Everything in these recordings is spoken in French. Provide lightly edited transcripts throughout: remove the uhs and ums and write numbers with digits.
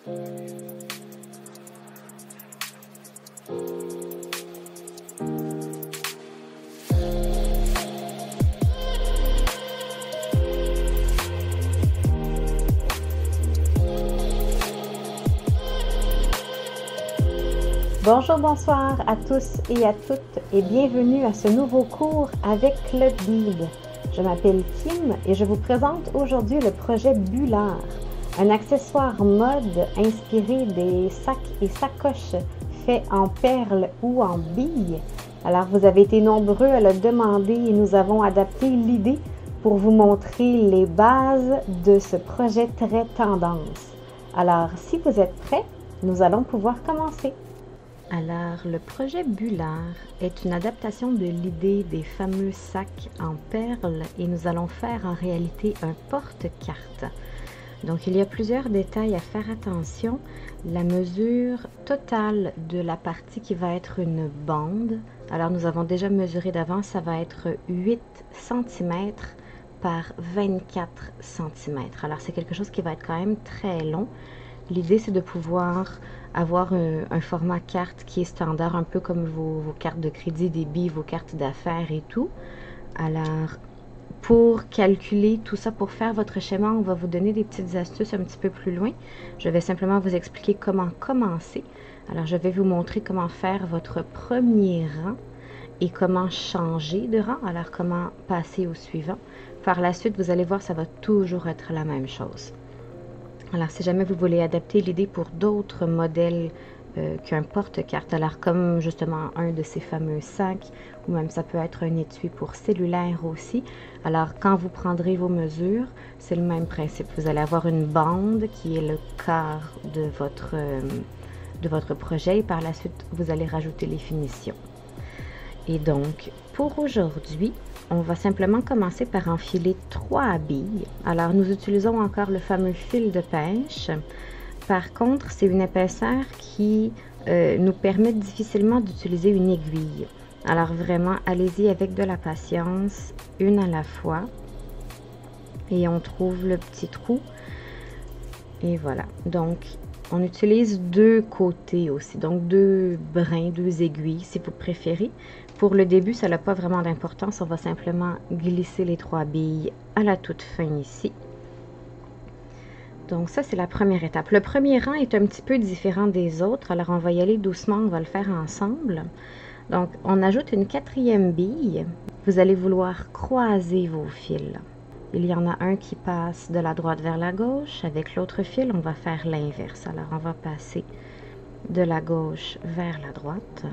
Bonjour, bonsoir à tous et à toutes et bienvenue à ce nouveau cours avec le guide. Je m'appelle Kim et je vous présente aujourd'hui le projet Bullard, un accessoire mode inspiré des sacs et sacoches faits en perles ou en billes. Alors vous avez été nombreux à le demander et nous avons adapté l'idée pour vous montrer les bases de ce projet très tendance. Alors si vous êtes prêts, nous allons pouvoir commencer. Alors, le projet Bullard est une adaptation de l'idée des fameux sacs en perles et nous allons faire en réalité un porte-carte. Donc, il y a plusieurs détails à faire attention. La mesure totale de la partie qui va être une bande, alors nous avons déjà mesuré d'avance, ça va être 8 cm par 24 cm. Alors, c'est quelque chose qui va être quand même très long. L'idée, c'est de pouvoir avoir un format carte qui est standard, un peu comme vos cartes de crédit, débit, vos cartes d'affaires et tout. Alors, pour calculer tout ça, pour faire votre schéma, on va vous donner des petites astuces un petit peu plus loin. Je vais simplement vous expliquer comment commencer. Alors, je vais vous montrer comment faire votre premier rang et comment changer de rang. Alors, comment passer au suivant. Par la suite, vous allez voir, ça va toujours être la même chose. Alors, si jamais vous voulez adapter l'idée pour d'autres modèles qu'un porte-carte, alors comme justement un de ces fameux sacs, ou même ça peut être un étui pour cellulaire aussi. Alors, quand vous prendrez vos mesures, c'est le même principe. Vous allez avoir une bande qui est le quart de votre projet et par la suite, vous allez rajouter les finitions. Et donc, pour aujourd'hui, on va simplement commencer par enfiler 3 billes. Alors, nous utilisons encore le fameux fil de pêche. Par contre, c'est une épaisseur qui nous permet difficilement d'utiliser une aiguille. Alors, vraiment, allez-y avec de la patience, une à la fois. Et on trouve le petit trou. Et voilà. Donc, on utilise 2 côtés aussi. Donc, 2 brins, 2 aiguilles, si vous préférez. Pour le début, ça n'a pas vraiment d'importance. On va simplement glisser les 3 billes à la toute fin ici. Donc ça, c'est la première étape. Le premier rang est un petit peu différent des autres. Alors, on va y aller doucement. On va le faire ensemble. Donc, on ajoute une 4e bille. Vous allez vouloir croiser vos fils. Il y en a un qui passe de la droite vers la gauche. Avec l'autre fil, on va faire l'inverse. Alors, on va passer de la gauche vers la droite.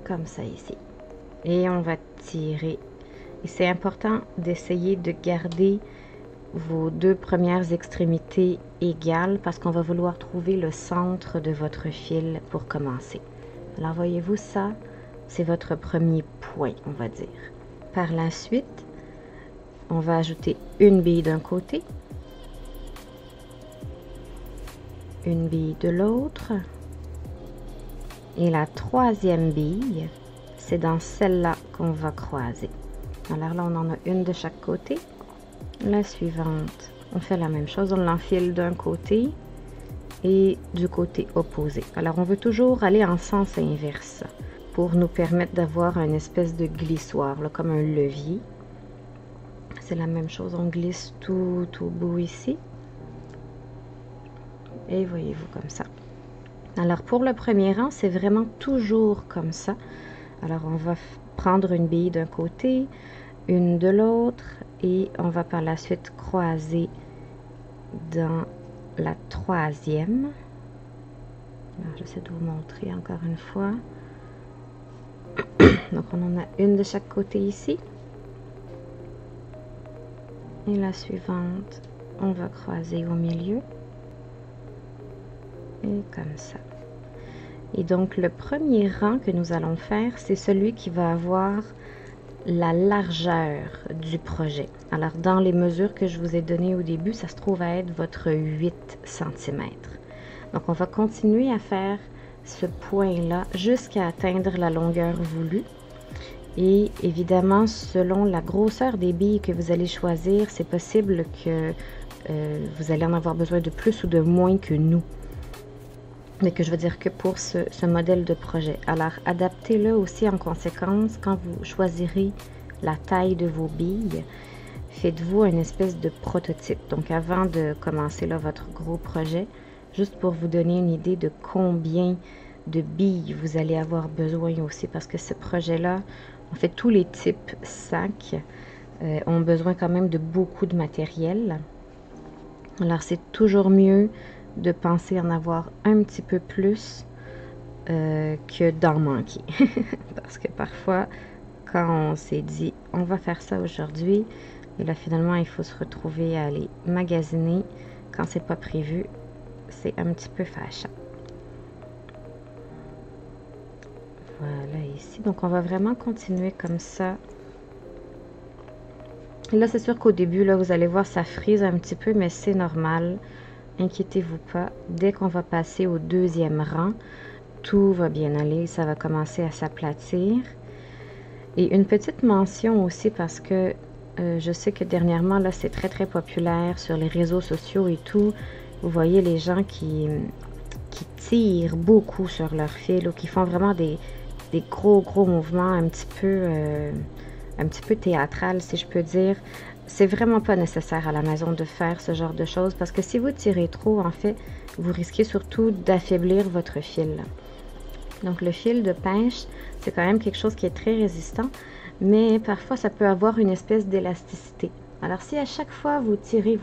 Comme ça ici. Et on va tirer. Et c'est important d'essayer de garder vos 2 premières extrémités égales parce qu'on va vouloir trouver le centre de votre fil pour commencer. Alors voyez-vous ça, c'est votre premier point, on va dire. Par la suite, on va ajouter une bille d'un côté, une bille de l'autre. Et la 3e bille, c'est dans celle-là qu'on va croiser. Alors là, on en a une de chaque côté. La suivante, on fait la même chose. On l'enfile d'un côté et du côté opposé. Alors, on veut toujours aller en sens inverse pour nous permettre d'avoir une espèce de glissoire, là, comme un levier. C'est la même chose. On glisse tout au bout ici. Et voyez-vous comme ça. Alors, pour le premier rang, c'est vraiment toujours comme ça. Alors, on va prendre une bille d'un côté, une de l'autre, et on va par la suite croiser dans la 3e. Alors, j'essaie de vous montrer encore une fois. Donc, on en a une de chaque côté ici. Et la suivante, on va croiser au milieu. Et comme ça. Et donc, le premier rang que nous allons faire, c'est celui qui va avoir la largeur du projet. Alors, dans les mesures que je vous ai données au début, ça se trouve à être votre 8 cm. Donc, on va continuer à faire ce point-là jusqu'à atteindre la longueur voulue. Et évidemment, selon la grosseur des billes que vous allez choisir, c'est possible que vous allez en avoir besoin de plus ou de moins que nous. Mais que je veux dire que pour ce modèle de projet. Alors, adaptez-le aussi en conséquence quand vous choisirez la taille de vos billes. Faites-vous une espèce de prototype. Donc, avant de commencer là, votre gros projet, juste pour vous donner une idée de combien de billes vous allez avoir besoin aussi. Parce que ce projet-là, en fait, tous les types sacs ont besoin quand même de beaucoup de matériel. Alors, c'est toujours mieux de penser en avoir un petit peu plus que d'en manquer. Parce que parfois, quand on s'est dit on va faire ça aujourd'hui, et là finalement il faut se retrouver à aller magasiner quand c'est pas prévu, c'est un petit peu fâchant. Voilà ici, donc on va vraiment continuer comme ça. Et là c'est sûr qu'au début là vous allez voir ça frise un petit peu, mais c'est normal. Inquiétez-vous pas, dès qu'on va passer au deuxième rang, tout va bien aller, ça va commencer à s'aplatir. Et une petite mention aussi parce que je sais que dernièrement, là, c'est très très populaire sur les réseaux sociaux et tout. Vous voyez les gens qui tirent beaucoup sur leur fil ou qui font vraiment des gros mouvements un petit peu théâtral, si je peux dire. C'est vraiment pas nécessaire à la maison de faire ce genre de choses parce que si vous tirez trop, en fait, vous risquez surtout d'affaiblir votre fil. Donc le fil de pêche, c'est quand même quelque chose qui est très résistant, mais parfois ça peut avoir une espèce d'élasticité. Alors si à chaque fois vous tirez,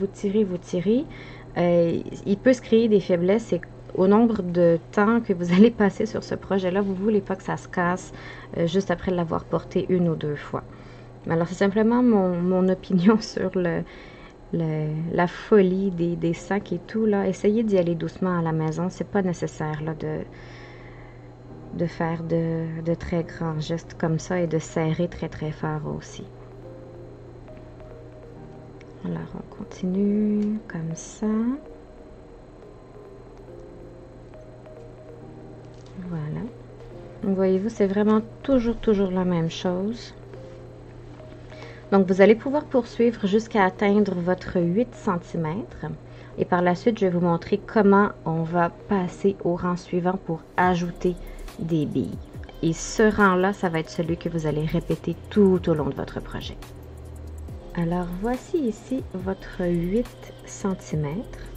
il peut se créer des faiblesses et au nombre de temps que vous allez passer sur ce projet-là, vous ne voulez pas que ça se casse juste après l'avoir porté une ou deux fois. Alors c'est simplement mon opinion sur la folie des sacs et tout, là. Essayez d'y aller doucement à la maison, c'est pas nécessaire là, de faire de très grands gestes comme ça et de serrer très très fort aussi. Alors on continue comme ça. Voilà. Donc voyez-vous, c'est vraiment toujours la même chose. Donc vous allez pouvoir poursuivre jusqu'à atteindre votre 8 cm. Et par la suite, je vais vous montrer comment on va passer au rang suivant pour ajouter des billes. Et ce rang-là, ça va être celui que vous allez répéter tout au long de votre projet. Alors voici ici votre 8 cm.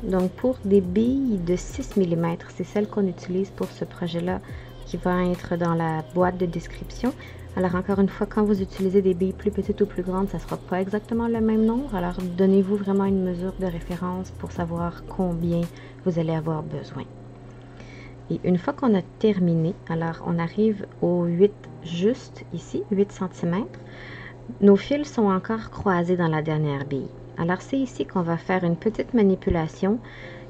Donc pour des billes de 6 mm, c'est celle qu'on utilise pour ce projet-là qui va être dans la boîte de description. Alors encore une fois, quand vous utilisez des billes plus petites ou plus grandes, ça ne sera pas exactement le même nombre. Alors donnez-vous vraiment une mesure de référence pour savoir combien vous allez avoir besoin. Et une fois qu'on a terminé, alors on arrive au 8 juste ici, 8 cm. Nos fils sont encore croisés dans la dernière bille. Alors c'est ici qu'on va faire une petite manipulation.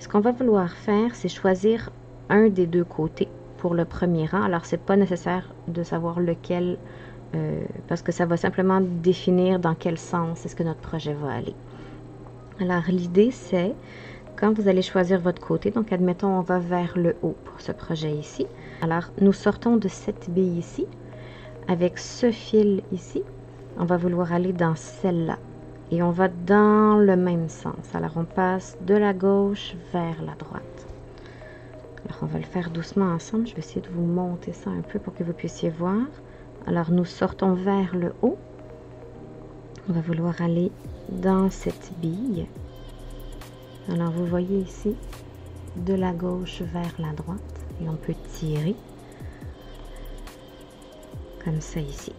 Ce qu'on va vouloir faire, c'est choisir un des deux côtés pour le premier rang. Alors c'est pas nécessaire de savoir lequel parce que ça va simplement définir dans quel sens est-ce que notre projet va aller. Alors l'idée c'est quand vous allez choisir votre côté, donc admettons on va vers le haut pour ce projet ici. Alors nous sortons de cette bille ici avec ce fil ici. On va vouloir aller dans celle-là et on va dans le même sens. Alors on passe de la gauche vers la droite. Alors on va le faire doucement ensemble. Je vais essayer de vous monter ça un peu pour que vous puissiez voir. Alors nous sortons vers le haut. On va vouloir aller dans cette bille. Alors vous voyez ici de la gauche vers la droite et on peut tirer comme ça ici.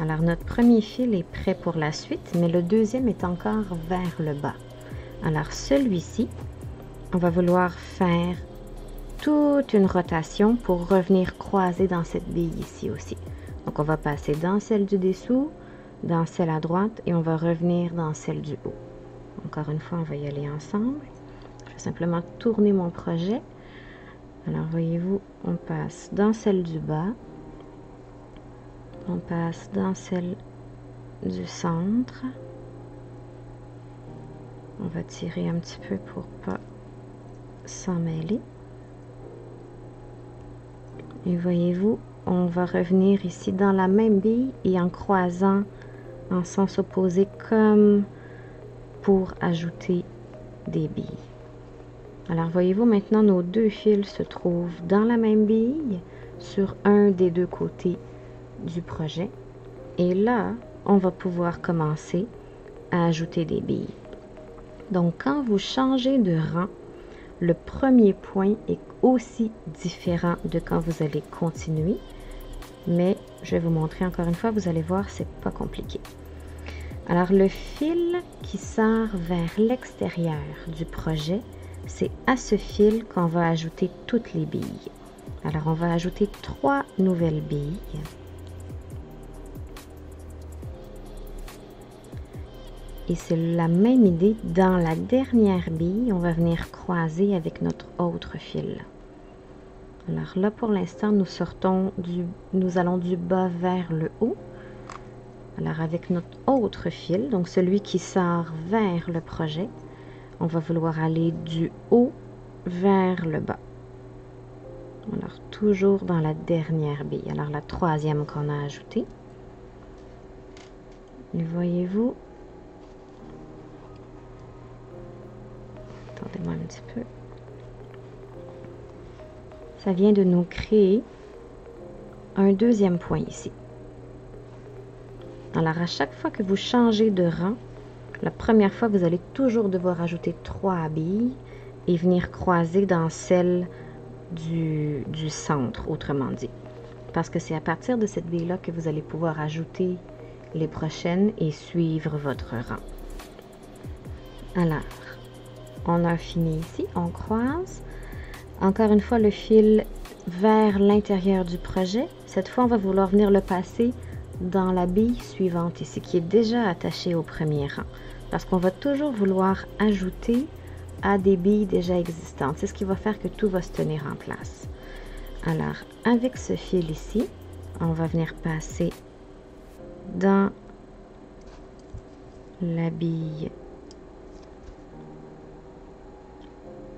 Alors notre premier fil est prêt pour la suite, mais le deuxième est encore vers le bas. Alors celui-ci, on va vouloir faire toute une rotation pour revenir croiser dans cette bille ici aussi. Donc on va passer dans celle du dessous, dans celle à droite et on va revenir dans celle du haut. Encore une fois, on va y aller ensemble. Je vais simplement tourner mon projet. Alors voyez-vous, on passe dans celle du bas. On passe dans celle du centre. On va tirer un petit peu pour pas s'en mêler. Et voyez-vous, on va revenir ici dans la même bille et en croisant en sens opposé comme pour ajouter des billes. Alors voyez-vous, maintenant nos deux fils se trouvent dans la même bille sur un des deux côtés du projet. Et là, on va pouvoir commencer à ajouter des billes. Donc quand vous changez de rang, le premier point est aussi différent de quand vous allez continuer. Mais je vais vous montrer encore une fois, vous allez voir, c'est pas compliqué. Alors le fil qui sort vers l'extérieur du projet, c'est à ce fil qu'on va ajouter toutes les billes. Alors on va ajouter 3 nouvelles billes. Et c'est la même idée, dans la dernière bille, on va venir croiser avec notre autre fil. Alors là, pour l'instant, nous allons du bas vers le haut. Alors avec notre autre fil, donc celui qui sort vers le projet, on va vouloir aller du haut vers le bas. Alors toujours dans la dernière bille, alors la troisième qu'on a ajoutée. Et voyez-vous, attendez-moi un petit peu. Ça vient de nous créer un deuxième point ici. Alors, à chaque fois que vous changez de rang, la première fois, vous allez toujours devoir ajouter 3 billes et venir croiser dans celle du centre, autrement dit. Parce que c'est à partir de cette bille-là que vous allez pouvoir ajouter les prochaines et suivre votre rang. Alors, on a fini ici, on croise. Encore une fois, le fil vers l'intérieur du projet. Cette fois, on va vouloir venir le passer dans la bille suivante ici, qui est déjà attachée au premier rang. Parce qu'on va toujours vouloir ajouter à des billes déjà existantes. C'est ce qui va faire que tout va se tenir en place. Alors, avec ce fil ici, on va venir passer dans la bille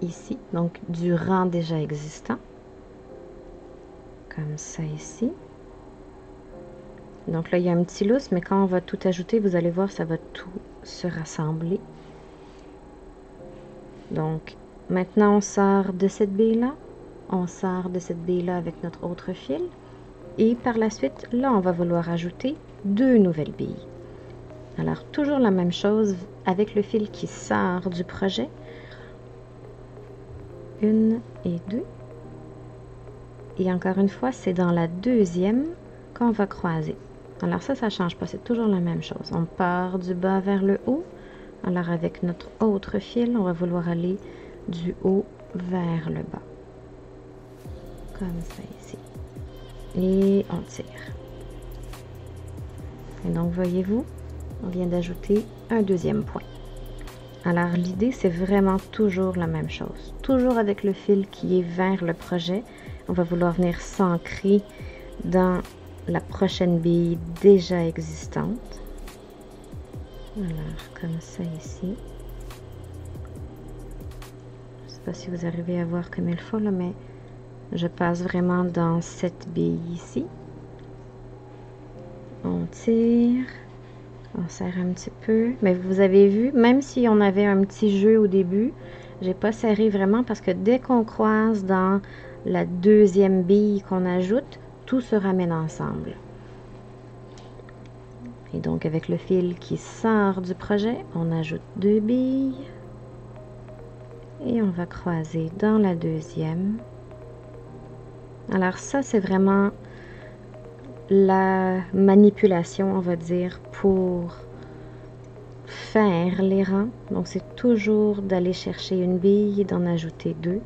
ici, donc du rang déjà existant, comme ça ici. Donc là, il y a un petit lousse, mais quand on va tout ajouter, vous allez voir, ça va tout se rassembler. Donc, maintenant, on sort de cette bille-là. On sort de cette bille-là avec notre autre fil. Et par la suite, là, on va vouloir ajouter 2 nouvelles billes. Alors, toujours la même chose avec le fil qui sort du projet. 1 et 2. Et encore une fois, c'est dans la deuxième qu'on va croiser. Alors ça ne change pas, c'est toujours la même chose. On part du bas vers le haut. Alors avec notre autre fil, on va vouloir aller du haut vers le bas. Comme ça ici. Et on tire. Et donc voyez-vous, on vient d'ajouter un deuxième point. Alors l'idée, c'est vraiment toujours la même chose. Toujours avec le fil qui est vers le projet, on va vouloir venir s'ancrer dans la prochaine bille déjà existante. Alors, comme ça ici. Je ne sais pas si vous arrivez à voir comme il faut, là, mais je passe vraiment dans cette bille ici. On tire. On serre un petit peu. Mais vous avez vu, même si on avait un petit jeu au début, j'ai pas serré vraiment parce que dès qu'on croise dans la deuxième bille qu'on ajoute, tout se ramène ensemble. Et donc, avec le fil qui sort du projet, on ajoute 2 billes. Et on va croiser dans la deuxième. Alors ça, c'est vraiment la manipulation, on va dire, pour faire les rangs. Donc, c'est toujours d'aller chercher une bille et d'en ajouter 2.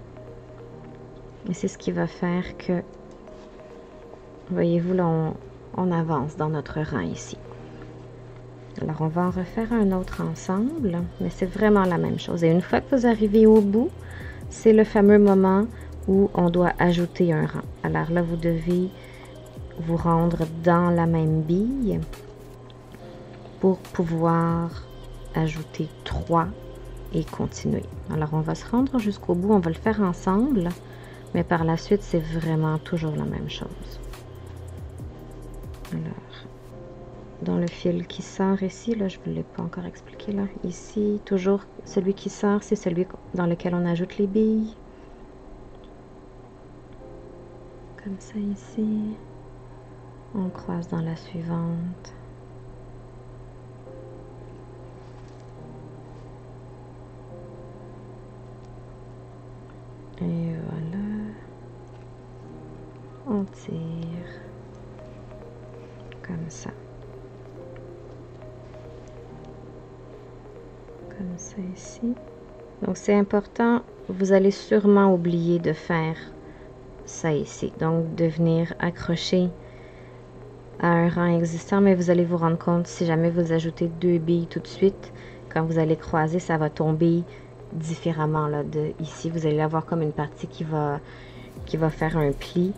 Et c'est ce qui va faire que, voyez-vous, là, on avance dans notre rang ici. Alors, on va en refaire un autre ensemble, mais c'est vraiment la même chose. Et une fois que vous arrivez au bout, c'est le fameux moment où on doit ajouter un rang. Alors là, vous devez vous rendre dans la même bille pour pouvoir ajouter 3 et continuer. Alors, on va se rendre jusqu'au bout, on va le faire ensemble, mais par la suite, c'est vraiment toujours la même chose. Alors, dans le fil qui sort ici, là, je ne vous l'ai pas encore expliqué, là. Ici, toujours, celui qui sort, c'est celui dans lequel on ajoute les billes. Comme ça ici. On croise dans la suivante. Et voilà. On tire. Comme ça. Comme ça ici. Donc c'est important, vous allez sûrement oublier de faire ça ici. Donc de venir accrocher à un rang existant, mais vous allez vous rendre compte si jamais vous ajoutez 2 billes tout de suite, quand vous allez croiser, ça va tomber différemment là, de ici. Vous allez avoir comme une partie qui va faire un pli.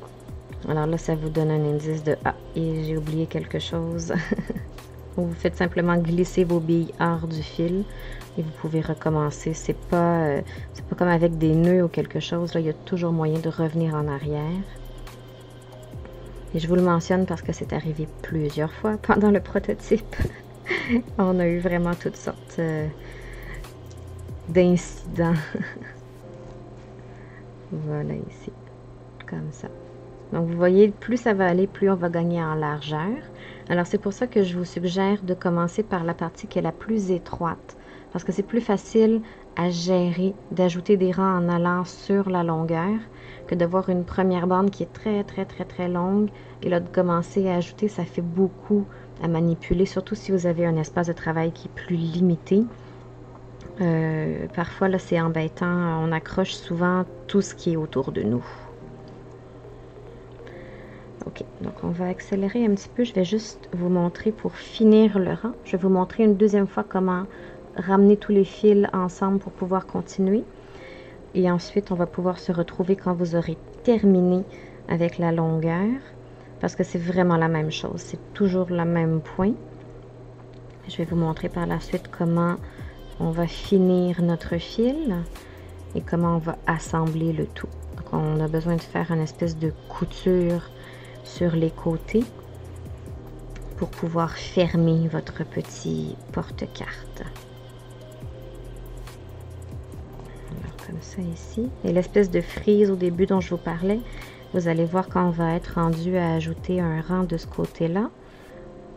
Alors là, ça vous donne un indice de ah, et j'ai oublié quelque chose. Vous faites simplement glisser vos billes hors du fil et vous pouvez recommencer. C'est pas comme avec des nœuds ou quelque chose. Là, il y a toujours moyen de revenir en arrière. Et je vous le mentionne parce que c'est arrivé plusieurs fois pendant le prototype. On a eu vraiment toutes sortes d'incidents. Voilà ici, comme ça. Donc vous voyez, plus ça va aller, plus on va gagner en largeur. Alors c'est pour ça que je vous suggère de commencer par la partie qui est la plus étroite, parce que c'est plus facile à gérer, d'ajouter des rangs en allant sur la longueur, que d'avoir une première bande qui est très longue, et là de commencer à ajouter, ça fait beaucoup à manipuler, surtout si vous avez un espace de travail qui est plus limité. Parfois là c'est embêtant, on accroche souvent tout ce qui est autour de nous. Ok, donc on va accélérer un petit peu. Je vais juste vous montrer pour finir le rang. Je vais vous montrer une deuxième fois comment ramener tous les fils ensemble pour pouvoir continuer. Et ensuite, on va pouvoir se retrouver quand vous aurez terminé avec la longueur. Parce que c'est vraiment la même chose. C'est toujours le même point. Je vais vous montrer par la suite comment on va finir notre fil et comment on va assembler le tout. Donc on a besoin de faire une espèce de couture sur les côtés pour pouvoir fermer votre petit porte-carte. Alors comme ça ici. Et l'espèce de frise au début dont je vous parlais, vous allez voir quand on va être rendu à ajouter un rang de ce côté-là,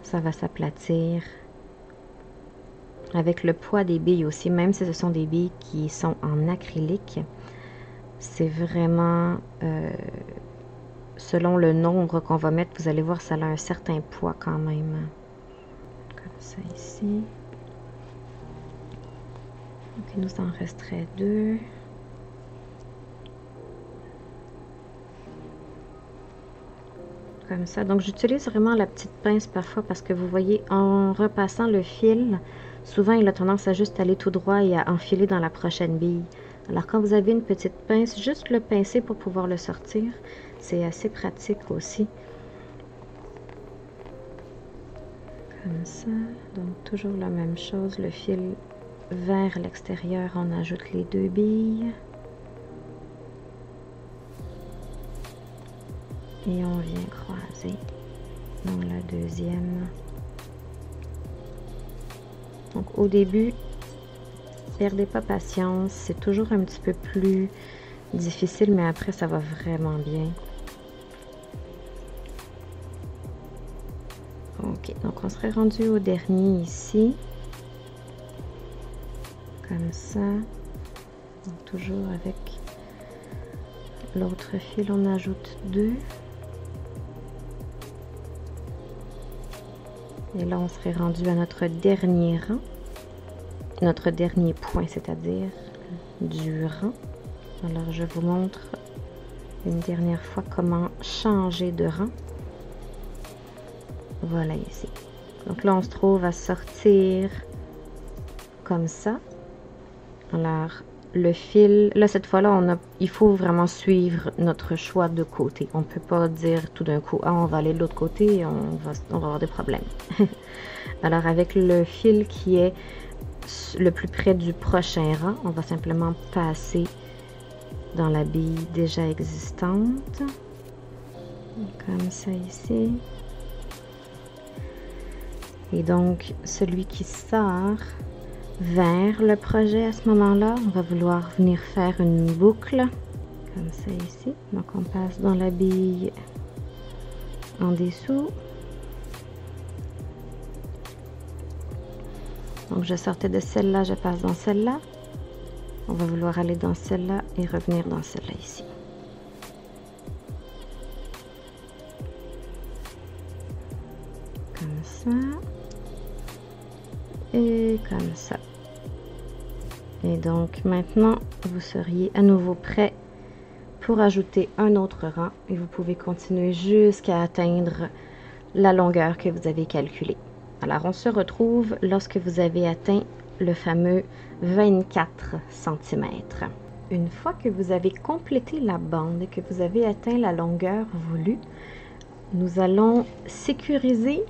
ça va s'aplatir avec le poids des billes aussi, même si ce sont des billes qui sont en acrylique. C'est vraiment selon le nombre qu'on va mettre, vous allez voir, ça a un certain poids quand même. Comme ça ici. Donc, il nous en resterait 2. Comme ça. Donc, j'utilise vraiment la petite pince parfois parce que vous voyez, en repassant le fil, souvent, il a tendance à juste aller tout droit et à enfiler dans la prochaine bille. Alors, quand vous avez une petite pince, juste le pincer pour pouvoir le sortir. C'est assez pratique aussi. Comme ça. Donc, toujours la même chose. Le fil vers l'extérieur, on ajoute les 2 billes. Et on vient croiser dans la deuxième. Donc, au début, perdez pas patience. C'est toujours un petit peu plus difficile, mais après, ça va vraiment bien. Ok, donc on serait rendu au dernier ici. Comme ça. Donc, toujours avec l'autre fil, on ajoute 2. Et là, on serait rendu à notre dernier rang. Notre dernier point, c'est-à-dire du rang. Alors, je vous montre une dernière fois comment changer de rang. Voilà ici. Donc là, on se trouve à sortir comme ça. Alors, le fil, là, cette fois-là, il faut vraiment suivre notre choix de côté. On ne peut pas dire tout d'un coup, ah, on va aller de l'autre côté et on va avoir des problèmes. Alors, avec le fil qui est le plus près du prochain rang, on va simplement passer dans la bille déjà existante. Comme ça ici. Et donc, celui qui sort vers le projet à ce moment-là, on va vouloir venir faire une boucle, comme ça ici. Donc, on passe dans la bille en dessous. Donc, je sortais de celle-là, je passe dans celle-là. On va vouloir aller dans celle-là et revenir dans celle-là ici. Comme ça. Et comme ça. Et donc maintenant, vous seriez à nouveau prêt pour ajouter un autre rang et vous pouvez continuer jusqu'à atteindre la longueur que vous avez calculée. Alors, on se retrouve lorsque vous avez atteint le fameux 24 cm. Une fois que vous avez complété la bande et que vous avez atteint la longueur voulue, nous allons sécuriser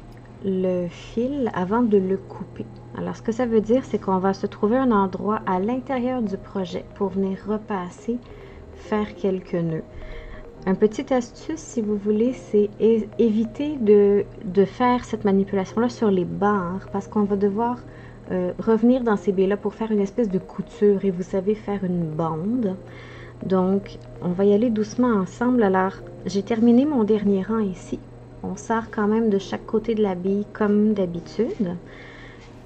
le fil avant de le couper. Alors, ce que ça veut dire, c'est qu'on va se trouver un endroit à l'intérieur du projet pour venir repasser, faire quelques nœuds. Un petit astuce, si vous voulez, c'est éviter de faire cette manipulation-là sur les barres parce qu'on va devoir revenir dans ces baies-là pour faire une espèce de couture et vous savez faire une bande. Donc, on va y aller doucement ensemble. Alors, j'ai terminé mon dernier rang ici. On sort quand même de chaque côté de la bille comme d'habitude.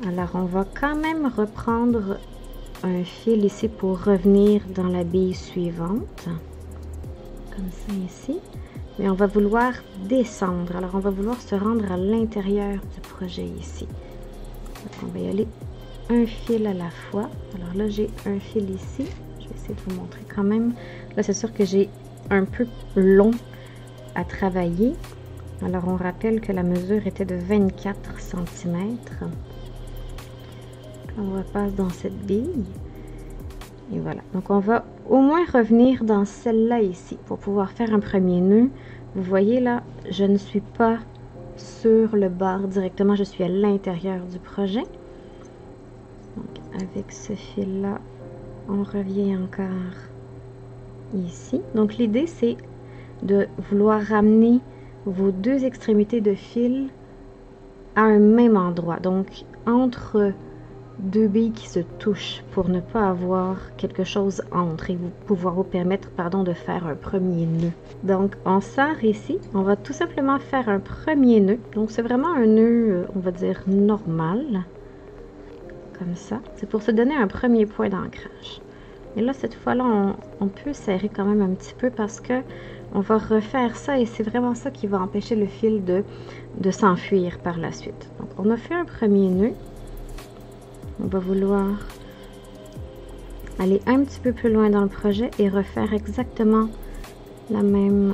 Alors, on va quand même reprendre un fil ici pour revenir dans la bille suivante. Comme ça ici. Mais on va vouloir descendre. Alors, on va vouloir se rendre à l'intérieur du projet ici. Donc, on va y aller un fil à la fois. Alors là, j'ai un fil ici. Je vais essayer de vous montrer quand même. Là, c'est sûr que j'ai un peu long à travailler. Alors, on rappelle que la mesure était de 24 cm. On repasse dans cette bille. Et voilà. Donc, on va au moins revenir dans celle-là ici pour pouvoir faire un premier nœud. Vous voyez là, je ne suis pas sur le bord directement, je suis à l'intérieur du projet. Donc, avec ce fil-là, on revient encore ici. Donc, l'idée, c'est de vouloir ramener vos deux extrémités de fil à un même endroit. Donc, entre deux billes qui se touchent pour ne pas avoir quelque chose entre et pouvoir vous permettre, pardon, de faire un premier nœud. Donc, on sort ici. On va tout simplement faire un premier nœud. Donc, c'est vraiment un nœud, on va dire, normal. Comme ça. C'est pour se donner un premier point d'ancrage. Et là, cette fois-là, on peut serrer quand même un petit peu parce que on va refaire ça et c'est vraiment ça qui va empêcher le fil de s'enfuir par la suite. Donc, on a fait un premier nœud. On va vouloir aller un petit peu plus loin dans le projet et refaire exactement la même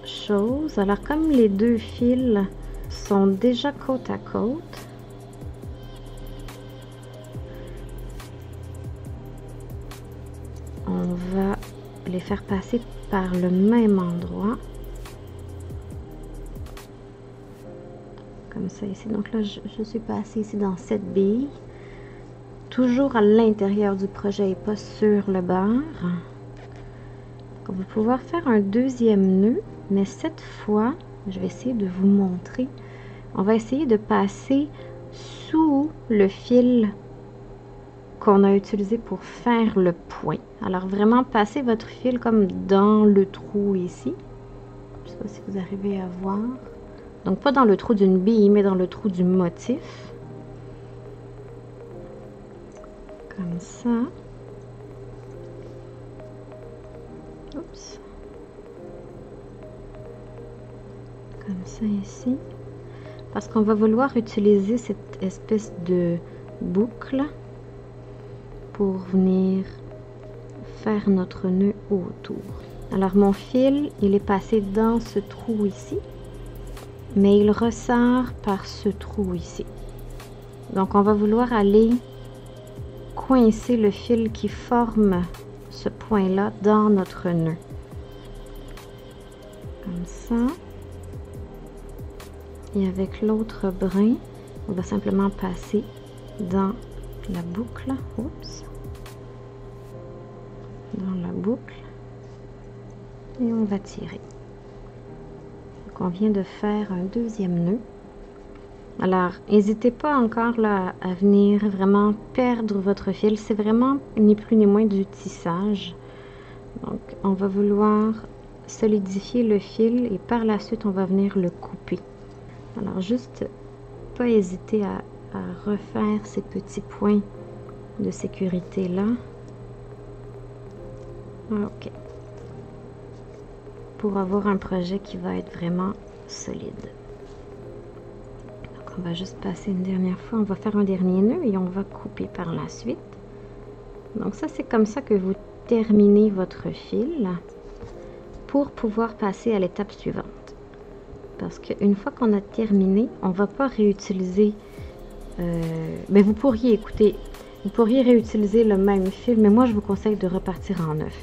chose. Alors, comme les deux fils sont déjà côte à côte, on va les faire passer par le même endroit. Comme ça ici. Donc là, je suis passée ici dans cette bille. Toujours à l'intérieur du projet et pas sur le bord. On va pouvoir faire un deuxième nœud, mais cette fois, je vais essayer de vous montrer. On va essayer de passer sous le fil qu'on a utilisé pour faire le point. Alors vraiment, passez votre fil comme dans le trou ici. Je ne sais pas si vous arrivez à voir. Donc pas dans le trou d'une bille, mais dans le trou du motif. Comme ça. Oups. Comme ça ici. Parce qu'on va vouloir utiliser cette espèce de boucle pour venir faire notre nœud autour. Alors mon fil, il est passé dans ce trou ici, mais il ressort par ce trou ici. Donc on va vouloir aller coincer le fil qui forme ce point-là dans notre nœud. Comme ça. Et avec l'autre brin, on va simplement passer dans la boucle. Oups. Dans la boucle. Et on va tirer. Donc on vient de faire un deuxième nœud. Alors, n'hésitez pas encore là, à venir vraiment perdre votre fil. C'est vraiment ni plus ni moins du tissage. Donc, on va vouloir solidifier le fil et par la suite, on va venir le couper. Alors, juste pas hésiter à refaire ces petits points de sécurité là. OK. Pour avoir un projet qui va être vraiment solide. Donc, on va juste passer une dernière fois. On va faire un dernier nœud et on va couper par la suite. Donc, ça, c'est comme ça que vous terminez votre fil pour pouvoir passer à l'étape suivante. Parce qu'une fois qu'on a terminé, on ne va pas réutiliser... mais vous pourriez, écoutez, vous pourriez réutiliser le même fil, mais moi, je vous conseille de repartir en neuf.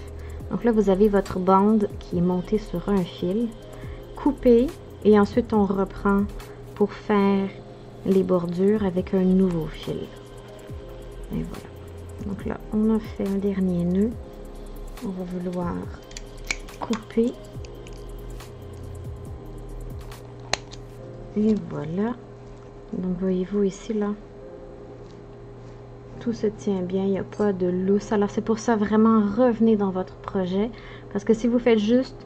Donc là, vous avez votre bande qui est montée sur un fil, coupé, et ensuite on reprend pour faire les bordures avec un nouveau fil. Et voilà. Donc là, on a fait un dernier nœud. On va vouloir couper. Et voilà. Donc voyez-vous ici, là, tout se tient bien, il n'y a pas de lousse. Alors c'est pour ça, vraiment, revenez dans votre projet. Parce que si vous faites juste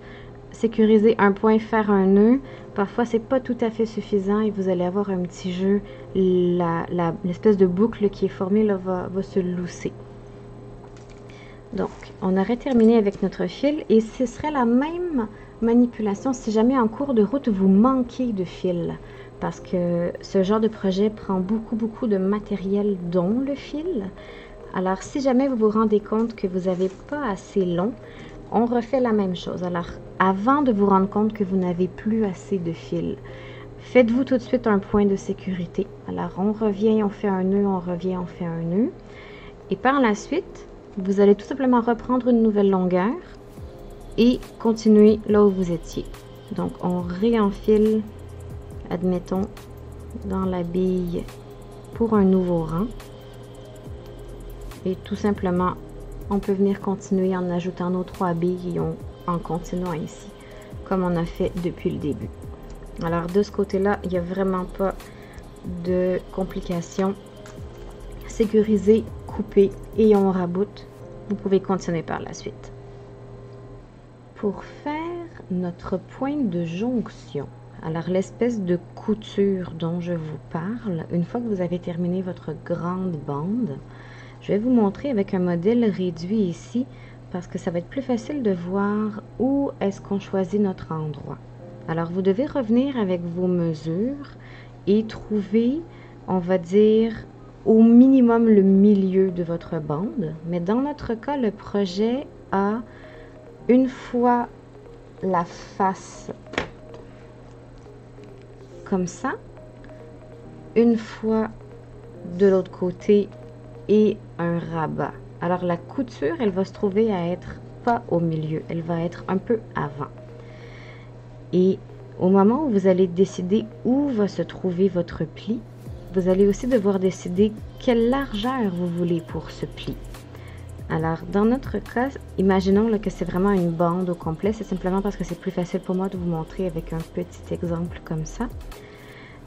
sécuriser un point, faire un nœud, parfois c'est pas tout à fait suffisant et vous allez avoir un petit jeu. L'espèce de boucle qui est formée là va se lousser. Donc, on aurait terminé avec notre fil et ce serait la même manipulation si jamais en cours de route vous manquez de fil. Parce que ce genre de projet prend beaucoup de matériel, dont le fil. Alors, si jamais vous vous rendez compte que vous n'avez pas assez long, on refait la même chose. Alors, avant de vous rendre compte que vous n'avez plus assez de fil, faites-vous tout de suite un point de sécurité. Alors, on revient, on fait un nœud, on revient, on fait un nœud. Et par la suite, vous allez tout simplement reprendre une nouvelle longueur et continuer là où vous étiez. Donc, on réenfile, admettons, dans la bille pour un nouveau rang. Et tout simplement, on peut venir continuer en ajoutant nos 3 billes et en continuant ici, comme on a fait depuis le début. Alors, de ce côté-là, il n'y a vraiment pas de complications. Sécuriser, couper et on raboute. Vous pouvez continuer par la suite. Pour faire notre point de jonction, alors l'espèce de couture dont je vous parle, une fois que vous avez terminé votre grande bande, je vais vous montrer avec un modèle réduit ici parce que ça va être plus facile de voir où est-ce qu'on choisit notre endroit. Alors vous devez revenir avec vos mesures et trouver, on va dire, au minimum le milieu de votre bande. Mais dans notre cas, le projet a une fois la face comme ça, une fois de l'autre côté et un rabat. Alors la couture, elle va se trouver à être pas au milieu, elle va être un peu avant. Et au moment où vous allez décider où va se trouver votre pli, vous allez aussi devoir décider quelle largeur vous voulez pour ce pli. Alors, dans notre cas, imaginons là, que c'est vraiment une bande au complet. C'est simplement parce que c'est plus facile pour moi de vous montrer avec un petit exemple comme ça.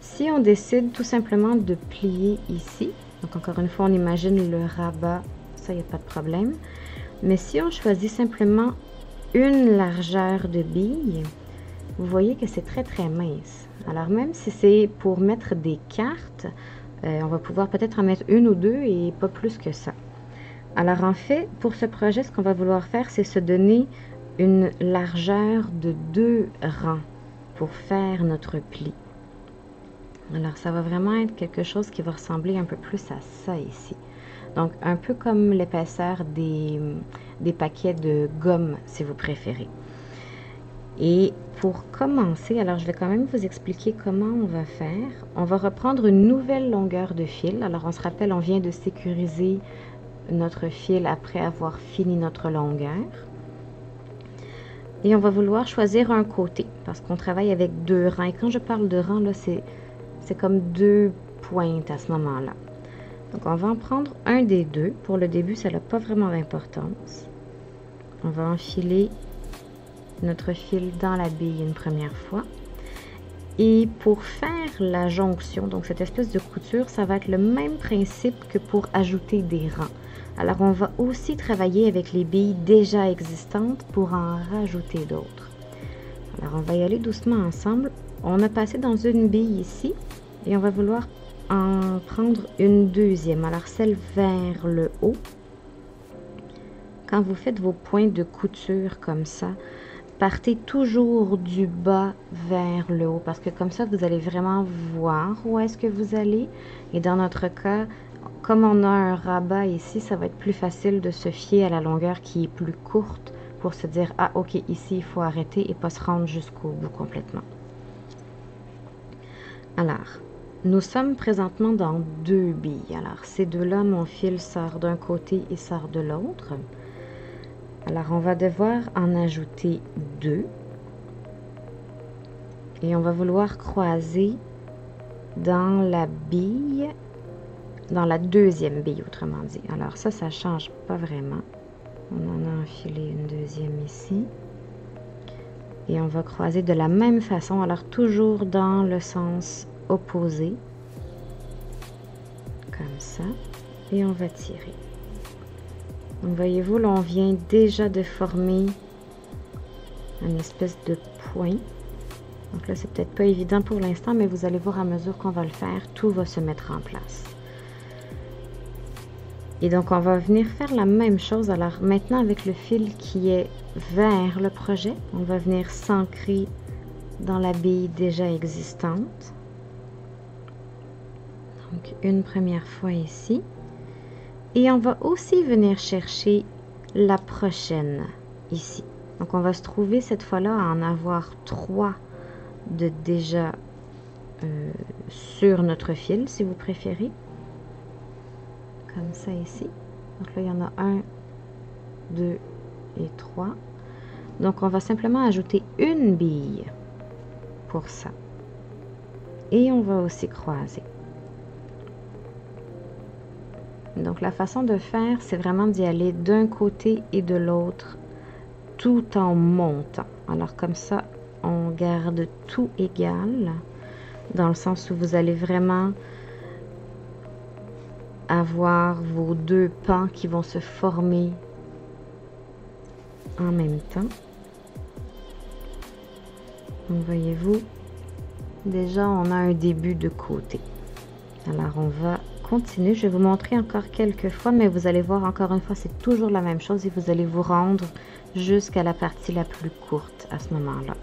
Si on décide tout simplement de plier ici, donc encore une fois, on imagine le rabat, ça, il n'y a pas de problème. Mais si on choisit simplement une largeur de bille, vous voyez que c'est très mince. Alors, même si c'est pour mettre des cartes, on va pouvoir peut-être en mettre une ou deux et pas plus que ça. Alors, en fait, pour ce projet, ce qu'on va vouloir faire, c'est se donner une largeur de 2 rangs pour faire notre pli. Alors, ça va vraiment être quelque chose qui va ressembler un peu plus à ça ici. Donc, un peu comme l'épaisseur des paquets de gomme, si vous préférez. Et pour commencer, alors je vais quand même vous expliquer comment on va faire. On va reprendre une nouvelle longueur de fil. Alors, on se rappelle, on vient de sécuriser notre fil après avoir fini notre longueur. Et on va vouloir choisir un côté parce qu'on travaille avec 2 rangs. Et quand je parle de rangs, là, c'est comme 2 pointes à ce moment-là. Donc, on va en prendre un des 2. Pour le début, ça n'a pas vraiment d'importance. On va enfiler notre fil dans la bille une première fois. Et pour faire la jonction, donc cette espèce de couture, ça va être le même principe que pour ajouter des rangs. Alors on va aussi travailler avec les billes déjà existantes pour en rajouter d'autres. Alors on va y aller doucement ensemble. On a passé dans une bille ici et on va vouloir en prendre une deuxième. Alors celle vers le haut. Quand vous faites vos points de couture comme ça, partez toujours du bas vers le haut parce que comme ça, vous allez vraiment voir où est-ce que vous allez. Et dans notre cas, comme on a un rabat ici, ça va être plus facile de se fier à la longueur qui est plus courte pour se dire, ah ok, ici, il faut arrêter et pas se rendre jusqu'au bout complètement. Alors, nous sommes présentement dans deux billes. Alors, ces deux-là, mon fil sort d'un côté et sort de l'autre. Alors, on va devoir en ajouter deux. Et on va vouloir croiser dans la bille, dans la deuxième bille, autrement dit. Alors, ça ne change pas vraiment. On en a enfilé une deuxième ici. Et on va croiser de la même façon, alors toujours dans le sens opposé. Comme ça. Et on va tirer. Donc, voyez-vous, là, on vient déjà de former une espèce de point. Donc là, c'est peut-être pas évident pour l'instant, mais vous allez voir à mesure qu'on va le faire, tout va se mettre en place. Et donc, on va venir faire la même chose. Alors, maintenant, avec le fil qui est vers le projet, on va venir s'ancrer dans la bille déjà existante. Donc, une première fois ici. Et on va aussi venir chercher la prochaine ici. Donc, on va se trouver cette fois-là à en avoir 3 de déjà sur notre fil, si vous préférez. Comme ça ici. Donc là, il y en a 1, 2 et 3. Donc, on va simplement ajouter une bille pour ça. Et on va aussi croiser. Donc, la façon de faire, c'est vraiment d'y aller d'un côté et de l'autre tout en montant. Alors, comme ça, on garde tout égal, dans le sens où vous allez vraiment avoir vos deux pans qui vont se former en même temps. Donc, voyez-vous, déjà, on a un début de côté. Alors, on va continuer. Je vais vous montrer encore quelques fois, mais vous allez voir encore une fois, c'est toujours la même chose et vous allez vous rendre jusqu'à la partie la plus courte à ce moment-là.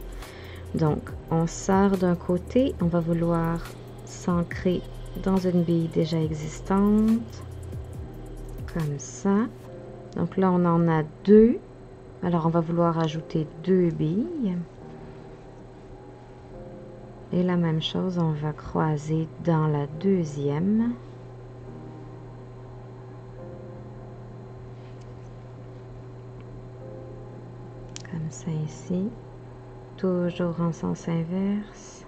Donc, on sort d'un côté, on va vouloir s'ancrer dans une bille déjà existante, comme ça. Donc là, on en a 2. Alors, on va vouloir ajouter 2 billes. Et la même chose, on va croiser dans la deuxième. Comme ça ici. Toujours en sens inverse.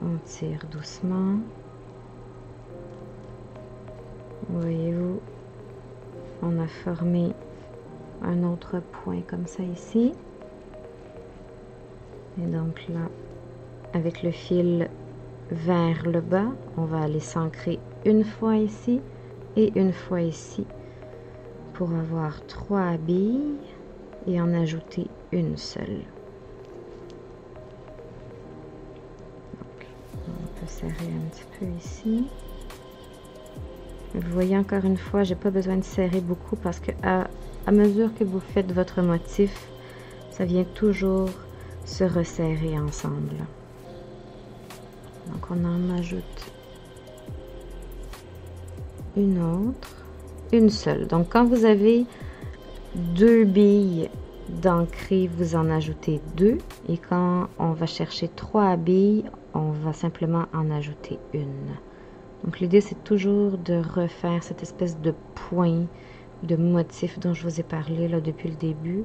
On tire doucement. Voyez-vous, on a formé un autre point comme ça ici. Et donc là, avec le fil vers le bas, on va aller s'ancrer une fois ici et une fois ici pour avoir 3 billes et en ajouter une seule. Donc, on peut serrer un petit peu ici. Vous voyez encore une fois, j'ai pas besoin de serrer beaucoup parce que à mesure que vous faites votre motif, ça vient toujours se resserrer ensemble. Donc on en ajoute une autre, une seule. Donc quand vous avez 2 billes d'ancrer, vous en ajoutez 2 et quand on va chercher 3 billes, on va simplement en ajouter une. Donc l'idée c'est toujours de refaire cette espèce de point de motif dont je vous ai parlé là depuis le début.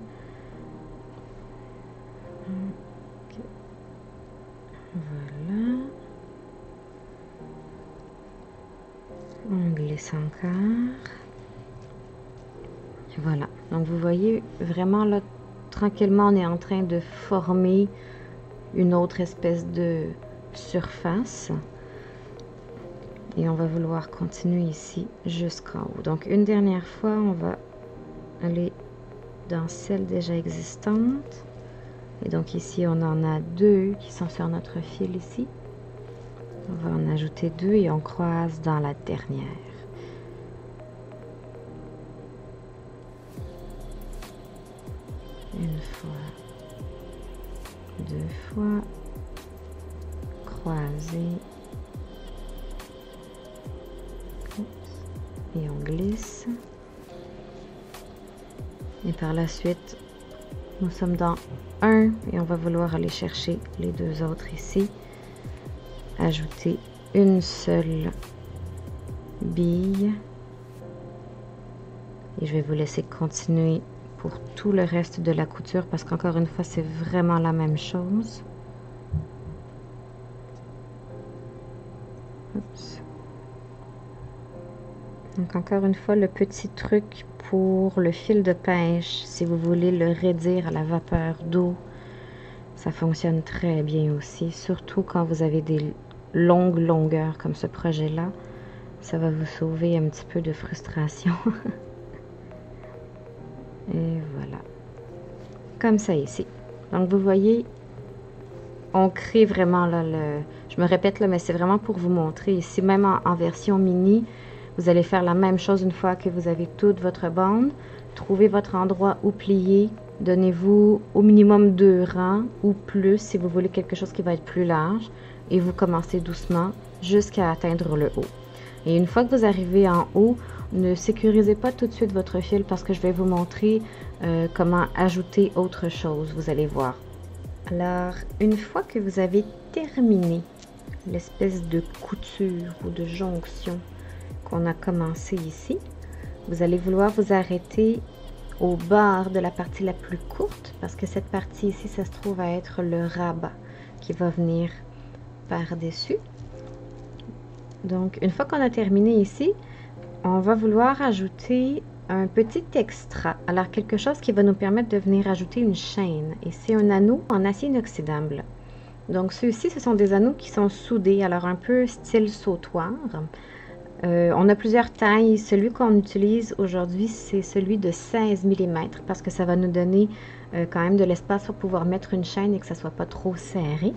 Okay. Voilà. On glisse encore. Voilà. Donc vous voyez vraiment là tranquillement on est en train de former une autre espèce de surface. Et on va vouloir continuer ici jusqu'en haut. Donc une dernière fois, on va aller dans celle déjà existante. Et donc ici, on en a 2 qui sont sur notre fil ici. On va en ajouter 2 et on croise dans la dernière. Une fois, 2 fois, croiser. Et on glisse. Et par la suite, nous sommes dans 1 et on va vouloir aller chercher les 2 autres ici. Ajouter une seule bille. Et je vais vous laisser continuer pour tout le reste de la couture parce qu'encore une fois, c'est vraiment la même chose. Oups. Donc encore une fois, le petit truc pour le fil de pêche, si vous voulez le raidir à la vapeur d'eau, ça fonctionne très bien aussi, surtout quand vous avez des longues longueurs comme ce projet-là. Ça va vous sauver un petit peu de frustration. Et voilà. Comme ça ici. Donc vous voyez, on crée vraiment là le... Je me répète là, mais c'est vraiment pour vous montrer ici, même en version mini. Vous allez faire la même chose une fois que vous avez toute votre bande. Trouvez votre endroit où plier. Donnez-vous au minimum 2 rangs ou plus si vous voulez quelque chose qui va être plus large. Et vous commencez doucement jusqu'à atteindre le haut. Et une fois que vous arrivez en haut, ne sécurisez pas tout de suite votre fil parce que je vais vous montrer comment ajouter autre chose. Vous allez voir. Alors, une fois que vous avez terminé l'espèce de couture ou de jonction qu'on a commencé ici, vous allez vouloir vous arrêter au bord de la partie la plus courte parce que cette partie ici, ça se trouve à être le rabat qui va venir par-dessus. Donc, une fois qu'on a terminé ici, on va vouloir ajouter un petit extra. Alors, quelque chose qui va nous permettre de venir ajouter une chaîne. Et c'est un anneau en acier inoxydable. Donc, ceux-ci, ce sont des anneaux qui sont soudés, alors un peu style sautoir. On a plusieurs tailles. Celui qu'on utilise aujourd'hui, c'est celui de 16 mm parce que ça va nous donner quand même de l'espace pour pouvoir mettre une chaîne et que ça ne soit pas trop serré.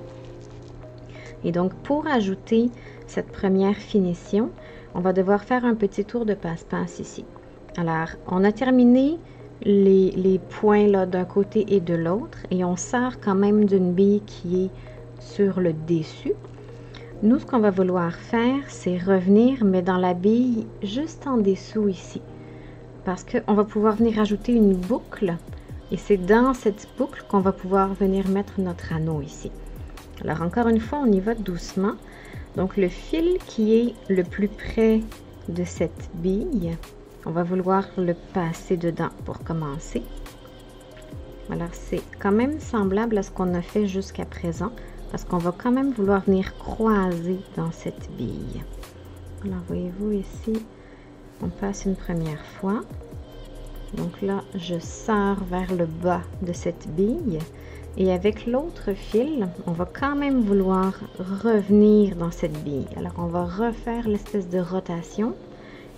Et donc, pour ajouter cette première finition, on va devoir faire un petit tour de passe-passe ici. Alors, on a terminé les points là d'un côté et de l'autre et on sort quand même d'une bille qui est sur le dessus. Nous, ce qu'on va vouloir faire, c'est revenir, mais dans la bille juste en dessous ici. Parce qu'on va pouvoir venir ajouter une boucle. Et c'est dans cette boucle qu'on va pouvoir venir mettre notre anneau ici. Alors, encore une fois, on y va doucement. Donc, le fil qui est le plus près de cette bille, on va vouloir le passer dedans pour commencer. Alors, c'est quand même semblable à ce qu'on a fait jusqu'à présent. Parce qu'on va quand même vouloir venir croiser dans cette bille. Alors, voyez-vous ici, on passe une première fois. Donc là, je sors vers le bas de cette bille. Et avec l'autre fil, on va quand même vouloir revenir dans cette bille. Alors, on va refaire l'espèce de rotation.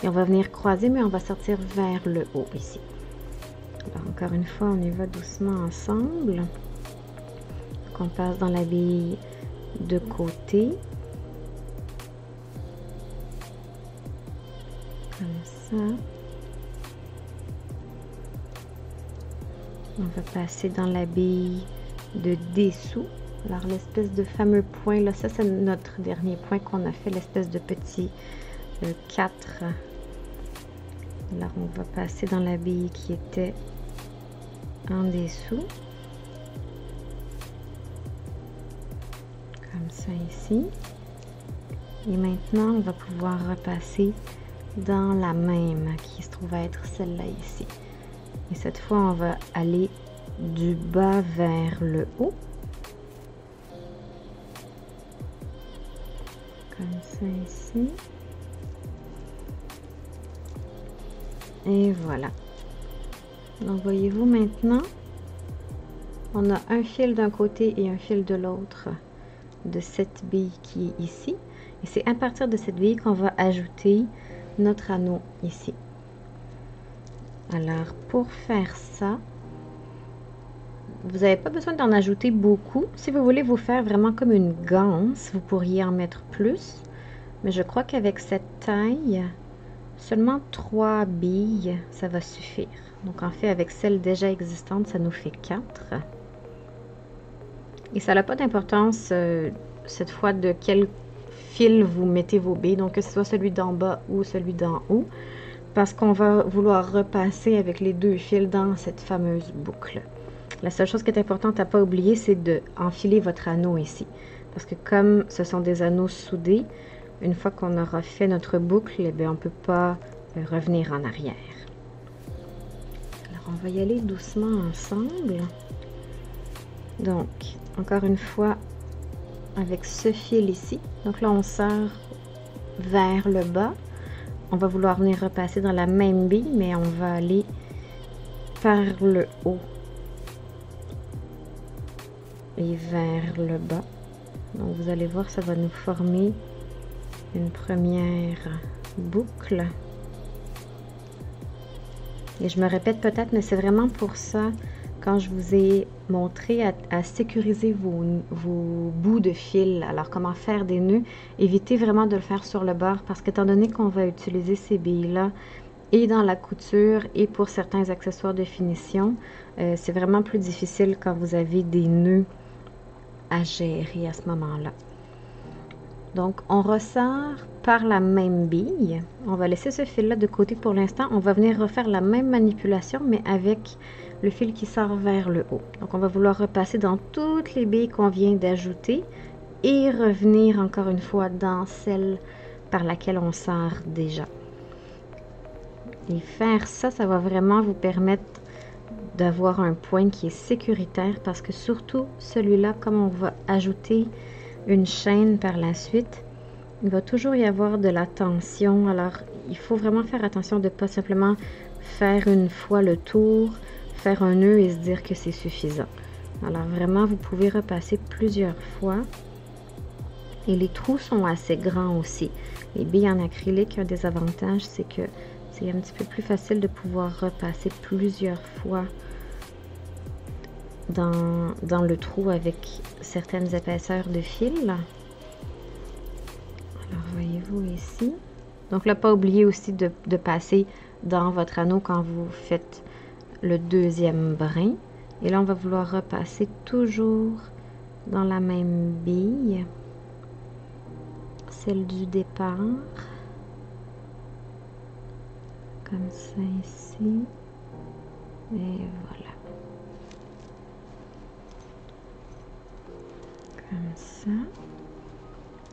Et on va venir croiser, mais on va sortir vers le haut ici. Alors, encore une fois, on y va doucement ensemble. On passe dans la bille de côté. Comme ça. On va passer dans la bille de dessous. Alors, l'espèce de fameux point, là, ça, c'est notre dernier point qu'on a fait, l'espèce de petit 4. Alors, on va passer dans la bille qui était en dessous. Comme ça ici. Et maintenant, on va pouvoir repasser dans la même qui se trouve à être celle-là ici. Et cette fois, on va aller du bas vers le haut. Comme ça ici. Et voilà. Donc, voyez-vous maintenant, On a un fil d'un côté et un fil de l'autre de cette bille qui est ici. Et c'est à partir de cette bille qu'on va ajouter notre anneau ici. Alors, pour faire ça, vous n'avez pas besoin d'en ajouter beaucoup. Si vous voulez vous faire vraiment comme une ganse, vous pourriez en mettre plus. Mais je crois qu'avec cette taille, seulement 3 billes, ça va suffire. Donc en fait, avec celle déjà existante, ça nous fait 4. Et ça n'a pas d'importance cette fois de quel fil vous mettez vos billes, donc que ce soit celui d'en bas ou celui d'en haut, parce qu'on va vouloir repasser avec les 2 fils dans cette fameuse boucle. La seule chose qui est importante à ne pas oublier, c'est d'enfiler votre anneau ici. Parce que comme ce sont des anneaux soudés, une fois qu'on aura fait notre boucle, eh bien, on ne peut pas revenir en arrière. Alors, on va y aller doucement ensemble. Donc, encore une fois, avec ce fil ici. Donc là, on sort vers le bas. On va vouloir venir repasser dans la même bille, mais on va aller par le haut et vers le bas. Donc vous allez voir, ça va nous former une première boucle. Et je me répète peut-être, mais c'est vraiment pour ça, quand je vous ai montré à sécuriser vos bouts de fil, alors comment faire des nœuds, évitez vraiment de le faire sur le bord, parce qu'étant donné qu'on va utiliser ces billes-là et dans la couture et pour certains accessoires de finition, c'est vraiment plus difficile quand vous avez des nœuds à gérer à ce moment-là. Donc, on ressort par la même bille. On va laisser ce fil-là de côté pour l'instant. On va venir refaire la même manipulation, mais avec le fil qui sort vers le haut. Donc, on va vouloir repasser dans toutes les billes qu'on vient d'ajouter et revenir encore une fois dans celle par laquelle on sort déjà. Et faire ça, ça va vraiment vous permettre d'avoir un point qui est sécuritaire, parce que surtout celui-là, comme on va ajouter une chaîne par la suite, il va toujours y avoir de la tension. Alors il faut vraiment faire attention de ne pas simplement faire une fois le tour, faire un nœud et se dire que c'est suffisant. Alors vraiment, vous pouvez repasser plusieurs fois. Et les trous sont assez grands aussi. Les billes en acrylique, un des avantages, c'est que c'est un petit peu plus facile de pouvoir repasser plusieurs fois dans le trou avec certaines épaisseurs de fil. Alors, voyez-vous ici. Donc là, pas oublier aussi de passer dans votre anneau quand vous faites le deuxième brin. Et là, on va vouloir repasser toujours dans la même bille, celle du départ. Comme ça ici. Et voilà. Comme ça.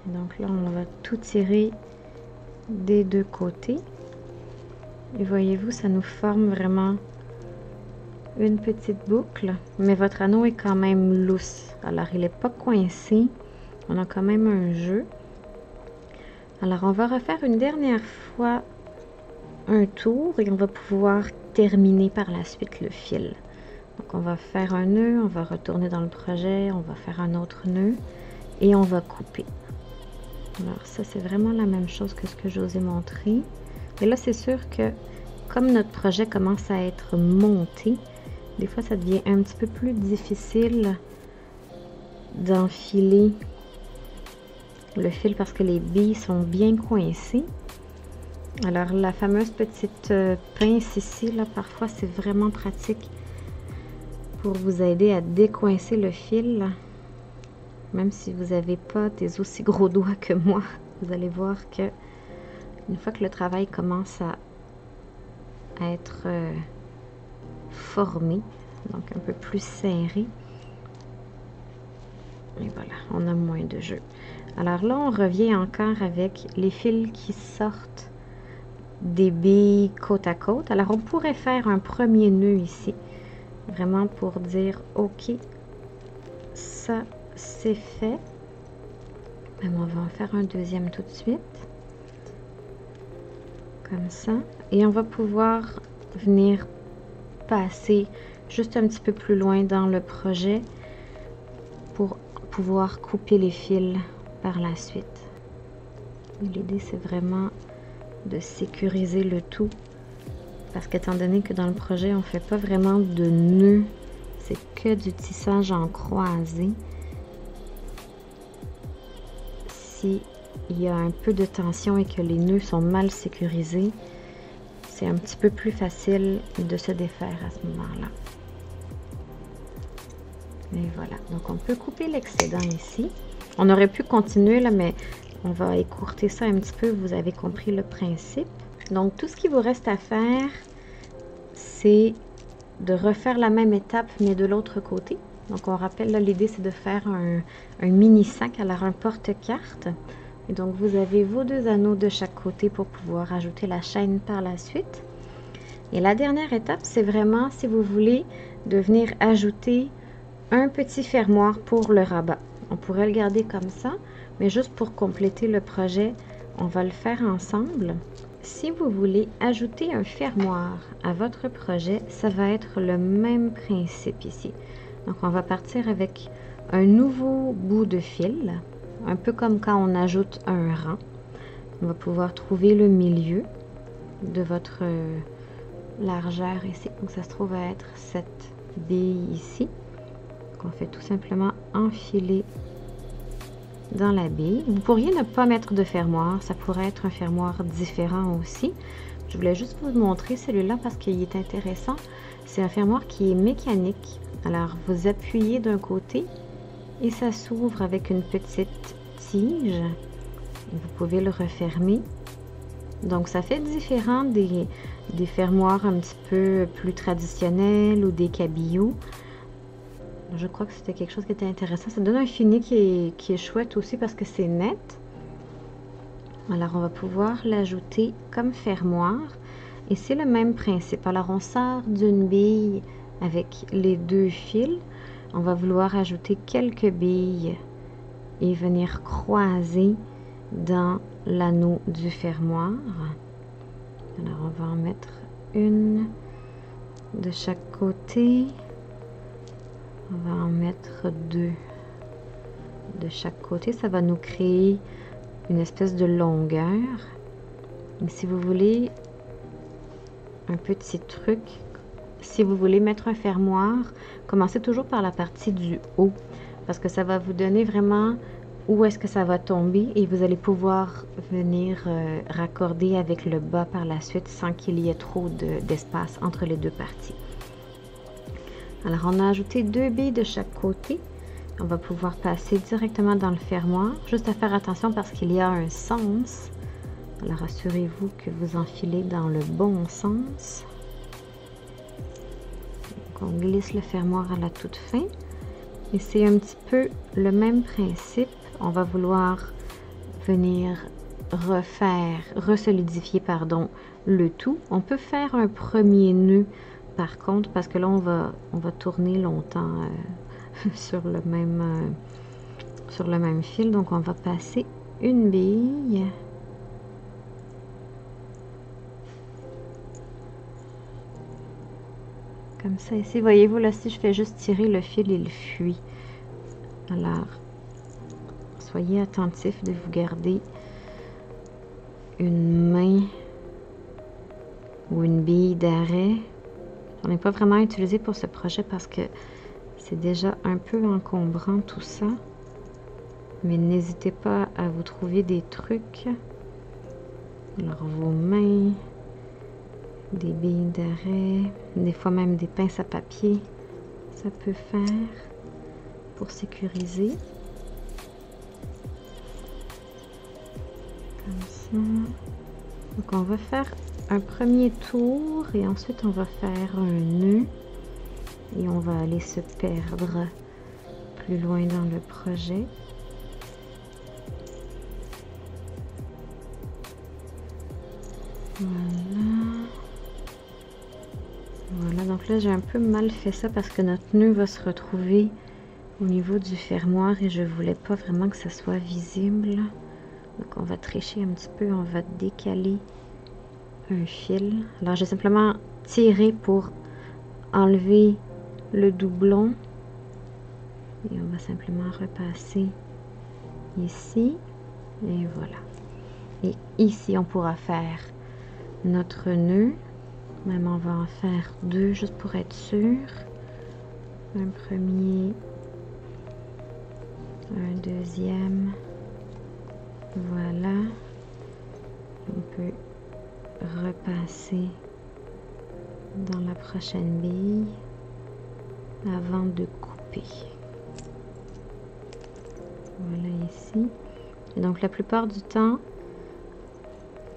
Et donc là, on va tout tirer des deux côtés. Et voyez-vous, ça nous forme vraiment une petite boucle. Mais votre anneau est quand même lousse. Alors, il n'est pas coincé. On a quand même un jeu. Alors, on va refaire une dernière fois un tour et on va pouvoir terminer par la suite le fil. Donc on va faire un nœud, on va retourner dans le projet, on va faire un autre nœud et on va couper. Alors ça, c'est vraiment la même chose que ce que je vous ai montré. Et là, c'est sûr que comme notre projet commence à être monté, des fois ça devient un petit peu plus difficile d'enfiler le fil parce que les billes sont bien coincées. Alors la fameuse petite pince ici, là, parfois c'est vraiment pratique pour vous aider à décoincer le fil. Même si vous n'avez pas des aussi gros doigts que moi, vous allez voir que une fois que le travail commence à être formé, donc un peu plus serré, et voilà, on a moins de jeu. Alors là, on revient encore avec les fils qui sortent des billes côte à côte. Alors on pourrait faire un premier nœud ici, vraiment pour dire ok, ça c'est fait. Même on va en faire un deuxième tout de suite, comme ça, et on va pouvoir venir passer juste un petit peu plus loin dans le projet pour pouvoir couper les fils par la suite. L'idée, c'est vraiment de sécuriser le tout parce qu'étant donné que dans le projet, on ne fait pas vraiment de nœuds, c'est que du tissage en croisé. Si il y a un peu de tension et que les nœuds sont mal sécurisés, c'est un petit peu plus facile de se défaire à ce moment-là. Et voilà, donc on peut couper l'excédent ici. On aurait pu continuer là, mais on va écourter ça un petit peu, vous avez compris le principe. Donc tout ce qui vous reste à faire, c'est de refaire la même étape, mais de l'autre côté. Donc on rappelle, l'idée c'est de faire un mini sac, alors un porte-carte. Et donc vous avez vos 2 anneaux de chaque côté pour pouvoir ajouter la chaîne par la suite. Et la dernière étape, c'est vraiment si vous voulez de venir ajouter un petit fermoir pour le rabat. On pourrait le garder comme ça, mais juste pour compléter le projet, on va le faire ensemble. Si vous voulez ajouter un fermoir à votre projet, ça va être le même principe ici. Donc on va partir avec un nouveau bout de fil, un peu comme quand on ajoute un rang. On va pouvoir trouver le milieu de votre largeur ici. Donc ça se trouve à être cette bille ici. On fait tout simplement enfiler dans la bille. Vous pourriez ne pas mettre de fermoir, ça pourrait être un fermoir différent aussi. Je voulais juste vous montrer celui-là parce qu'il est intéressant. C'est un fermoir qui est mécanique. Alors vous appuyez d'un côté et ça s'ouvre avec une petite tige. Vous pouvez le refermer. Donc ça fait différent des fermoirs un petit peu plus traditionnels ou des cabillots. Je crois que c'était quelque chose qui était intéressant. Ça donne un fini qui est chouette aussi parce que c'est net. Alors, on va pouvoir l'ajouter comme fermoir. Et c'est le même principe. Alors, on sort d'une bille avec les 2 fils. On va vouloir ajouter quelques billes et venir croiser dans l'anneau du fermoir. Alors, on va en mettre une de chaque côté. On va en mettre 2 de chaque côté. Ça va nous créer une espèce de longueur. Et si vous voulez un petit truc, si vous voulez mettre un fermoir, commencez toujours par la partie du haut parce que ça va vous donner vraiment où est-ce que ça va tomber et vous allez pouvoir venir raccorder avec le bas par la suite sans qu'il y ait trop d'espace entre les 2 parties. Alors, on a ajouté 2 billes de chaque côté. On va pouvoir passer directement dans le fermoir. Juste à faire attention parce qu'il y a un sens. Alors, assurez-vous que vous enfilez dans le bon sens. Donc, on glisse le fermoir à la toute fin. Et c'est un petit peu le même principe. On va vouloir venir resolidifier, le tout. On peut faire un premier nœud par contre, parce que là, on va tourner longtemps sur le même fil. Donc, on va passer une bille. Comme ça ici. Voyez-vous, là, si je fais juste tirer le fil, il fuit. Alors, soyez attentifs de vous garder une main ou une bille d'arrêt. On n'est pas vraiment utilisé pour ce projet parce que c'est déjà un peu encombrant tout ça. Mais n'hésitez pas à vous trouver des trucs. Alors vos mains, des billes d'arrêt, des fois même des pinces à papier, ça peut faire pour sécuriser. Comme ça. Donc on va faire un premier tour et ensuite on va faire un nœud et on va aller se perdre plus loin dans le projet. Voilà, donc là j'ai un peu mal fait ça parce que notre nœud va se retrouver au niveau du fermoir et je voulais pas vraiment que ça soit visible. Donc on va tricher un petit peu, on va décaler un fil. Alors j'ai simplement tiré pour enlever le doublon et on va simplement repasser ici et voilà. Et ici on pourra faire notre nœud, même on va en faire deux juste pour être sûr. Un premier, un deuxième, voilà. On peut repasser dans la prochaine bille avant de couper. Voilà ici. Et donc la plupart du temps,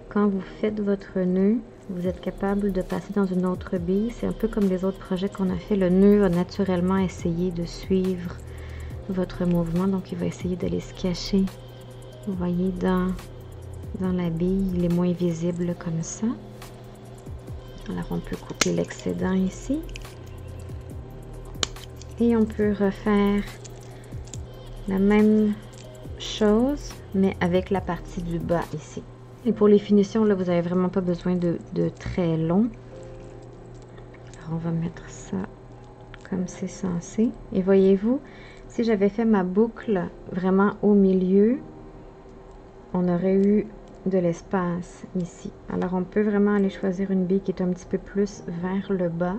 quand vous faites votre nœud, vous êtes capable de passer dans une autre bille. C'est un peu comme les autres projets qu'on a fait. Le nœud va naturellement essayer de suivre votre mouvement, donc il va essayer d'aller se cacher. Vous voyez dans la bille, il est moins visible comme ça. Alors on peut couper l'excédent ici. Et on peut refaire la même chose, mais avec la partie du bas ici. Et pour les finitions, là, vous n'avez vraiment pas besoin de très long. Alors on va mettre ça comme c'est censé. Et voyez-vous, si j'avais fait ma boucle vraiment au milieu, on aurait eu de l'espace ici. Alors on peut vraiment aller choisir une bille qui est un petit peu plus vers le bas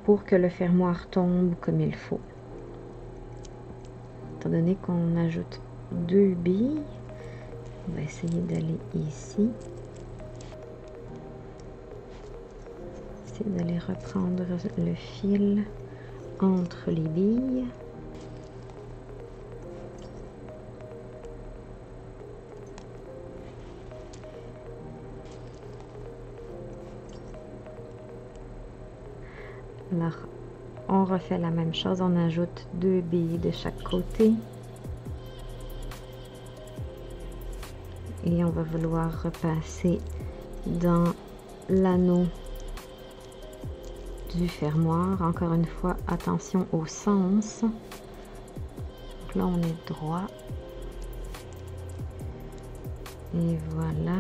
pour que le fermoir tombe comme il faut. Étant donné qu'on ajoute deux billes, on va essayer d'aller ici. Essayer d'aller reprendre le fil entre les billes. Alors, on refait la même chose, on ajoute deux billes de chaque côté. Et on va vouloir repasser dans l'anneau du fermoir. Encore une fois, attention au sens. Donc là, on est droit. Et voilà.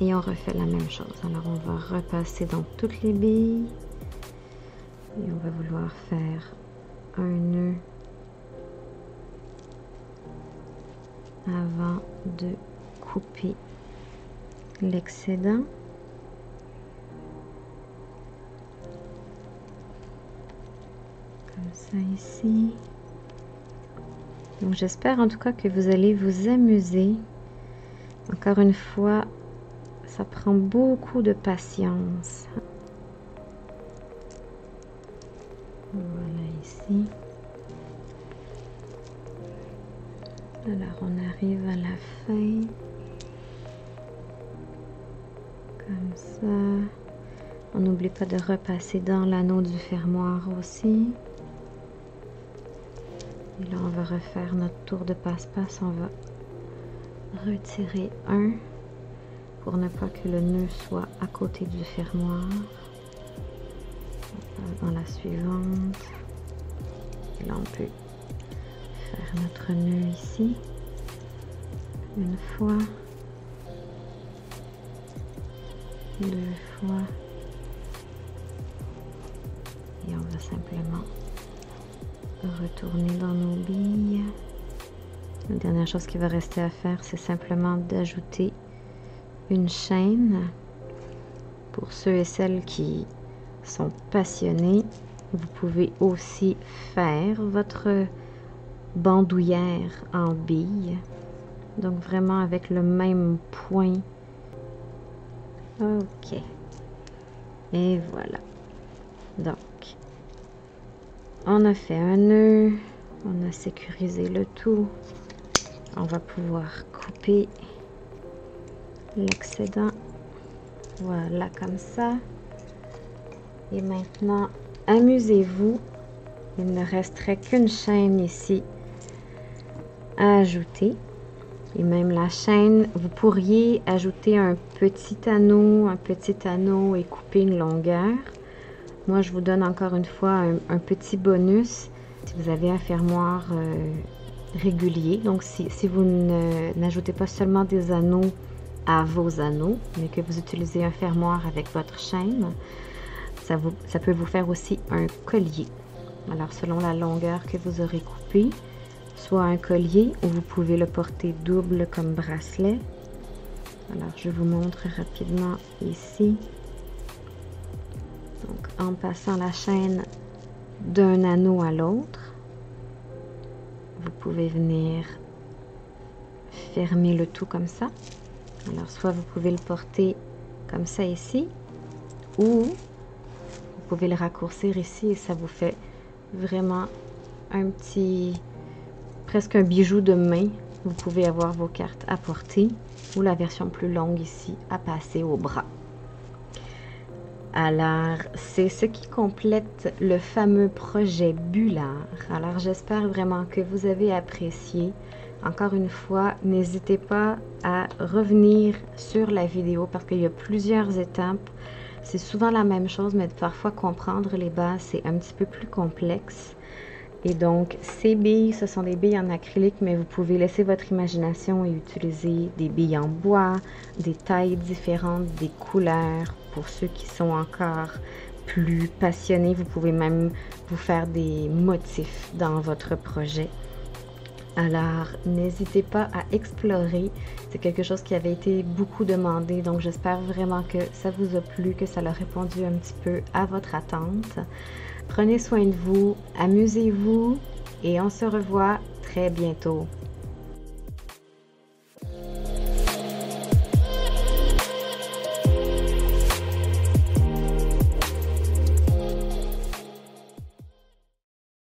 Et on refait la même chose. Alors, on va repasser dans toutes les billes. Et on va vouloir faire un nœud avant de couper l'excédent. Comme ça ici. Donc j'espère en tout cas que vous allez vous amuser. Encore une fois, ça prend beaucoup de patience. Voilà ici. Alors on arrive à la fin. Comme ça. On n'oublie pas de repasser dans l'anneau du fermoir aussi. Et là on va refaire notre tour de passe-passe. On va retirer un pour ne pas que le nœud soit à côté du fermoir. Dans la suivante. Et là on peut faire notre nœud ici. Une fois. Deux fois. Et on va simplement retourner dans nos billes. La dernière chose qui va rester à faire, c'est simplement d'ajouter une chaîne. Pour ceux et celles qui sont passionnés, vous pouvez aussi faire votre bandoulière en billes. Donc vraiment avec le même point. Ok. Et voilà. Donc, on a fait un nœud. On a sécurisé le tout. On va pouvoir couper l'excédent. Voilà, comme ça. Et maintenant, amusez-vous. Il ne resterait qu'une chaîne ici à ajouter. Et même la chaîne, vous pourriez ajouter un petit anneau et couper une longueur. Moi, je vous donne encore une fois un petit bonus si vous avez un fermoir régulier. Donc, si vous n'ajoutez pas seulement des anneaux à vos anneaux, mais que vous utilisez un fermoir avec votre chaîne, ça peut vous faire aussi un collier. Alors, selon la longueur que vous aurez coupée, soit un collier ou vous pouvez le porter double comme bracelet. Alors, je vous montre rapidement ici. Donc, en passant la chaîne d'un anneau à l'autre, vous pouvez venir fermer le tout comme ça. Alors, soit vous pouvez le porter comme ça ici, ou vous pouvez le raccourcir ici et ça vous fait vraiment un petit, presque un bijou de main. Vous pouvez avoir vos cartes à porter ou la version plus longue ici à passer au bras. Alors, c'est ce qui complète le fameux projet Bullard. Alors, j'espère vraiment que vous avez apprécié. Encore une fois, n'hésitez pas à revenir sur la vidéo parce qu'il y a plusieurs étapes. C'est souvent la même chose, mais parfois comprendre les bases, c'est un petit peu plus complexe. Et donc, ces billes, ce sont des billes en acrylique, mais vous pouvez laisser votre imagination et utiliser des billes en bois, des tailles différentes, des couleurs. Pour ceux qui sont encore plus passionnés, vous pouvez même vous faire des motifs dans votre projet. Alors, n'hésitez pas à explorer. C'est quelque chose qui avait été beaucoup demandé, donc j'espère vraiment que ça vous a plu, que ça a répondu un petit peu à votre attente. Prenez soin de vous, amusez-vous et on se revoit très bientôt.